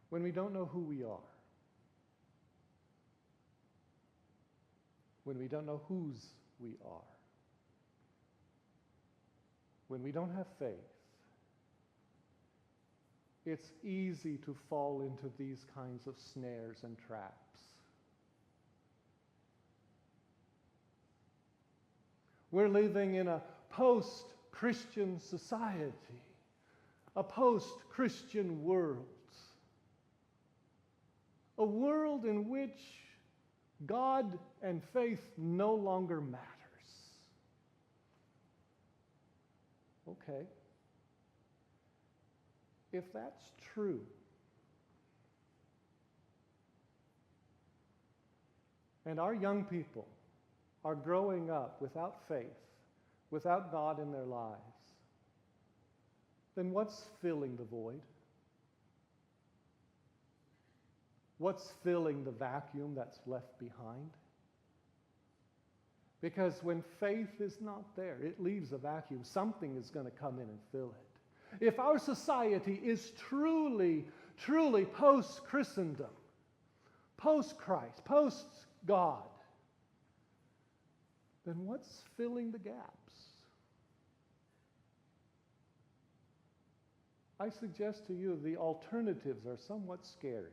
when we don't know who we are, when we don't know whose we are, when we don't have faith, it's easy to fall into these kinds of snares and traps. We're living in a post-Christian society, a post-Christian world, a world in which God and faith no longer matters. Okay. If that's true, and our young people are growing up without faith, without God in their lives, then what's filling the void? What's filling the vacuum that's left behind? Because when faith is not there, it leaves a vacuum. Something is going to come in and fill it. If our society is truly, truly post-Christendom, post-Christ, post-God, then what's filling the gaps? I suggest to you the alternatives are somewhat scary.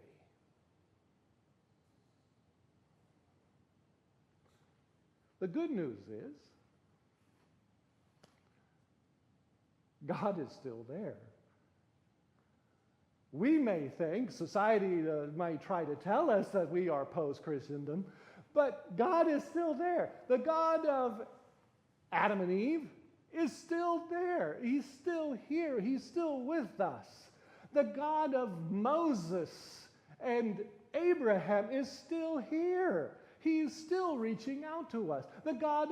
The good news is, God is still there. We may think, society might try to tell us that we are post-Christendom, but God is still there. The God of Adam and Eve is still there. He's still here. He's still with us. The God of Moses and Abraham is still here. He's still reaching out to us. The God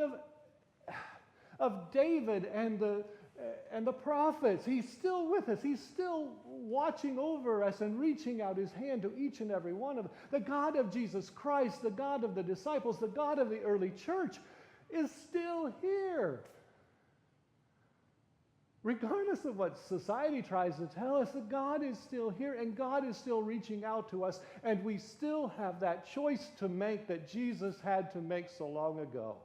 of David and the prophets, he's still with us. He's still watching over us and reaching out his hand to each and every one of us. The God of Jesus Christ, the God of the disciples, the God of the early church is still here. Regardless of what society tries to tell us, that God is still here and God is still reaching out to us, and we still have that choice to make that Jesus had to make so long ago.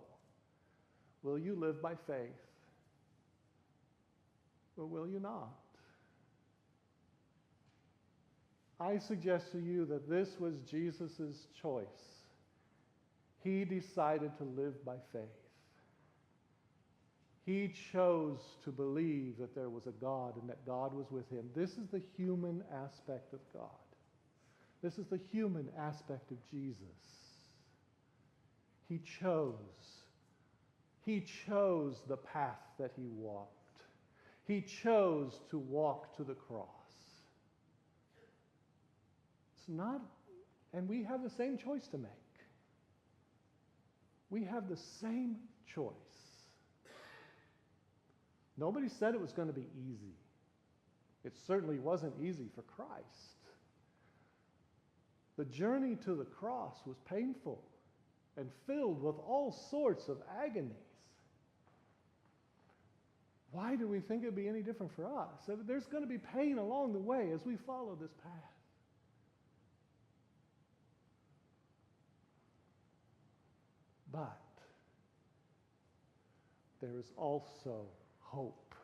Will you live by faith? Or will you not? I suggest to you that this was Jesus' choice. He decided to live by faith. He chose to believe that there was a God and that God was with him. This is the human aspect of God. This is the human aspect of Jesus. He chose. He chose the path that he walked. He chose to walk to the cross. It's not, and we have the same choice to make. We have the same choice. Nobody said it was going to be easy. It certainly wasn't easy for Christ. The journey to the cross was painful and filled with all sorts of agonies. Why do we think it would be any different for us? There's going to be pain along the way as we follow this path. But there is also hope.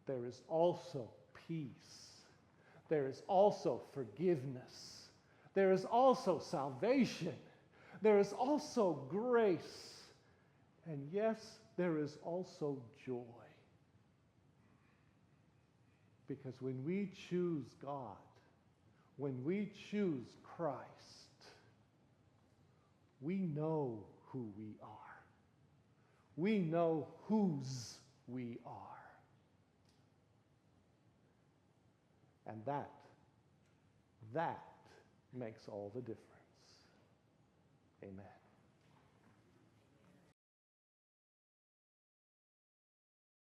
There is also peace. There is also forgiveness. There is also salvation. There is also grace. And yes, there is also joy. Because when we choose God, when we choose Christ, we know who we are. We know whose we are. And that makes all the difference. Amen.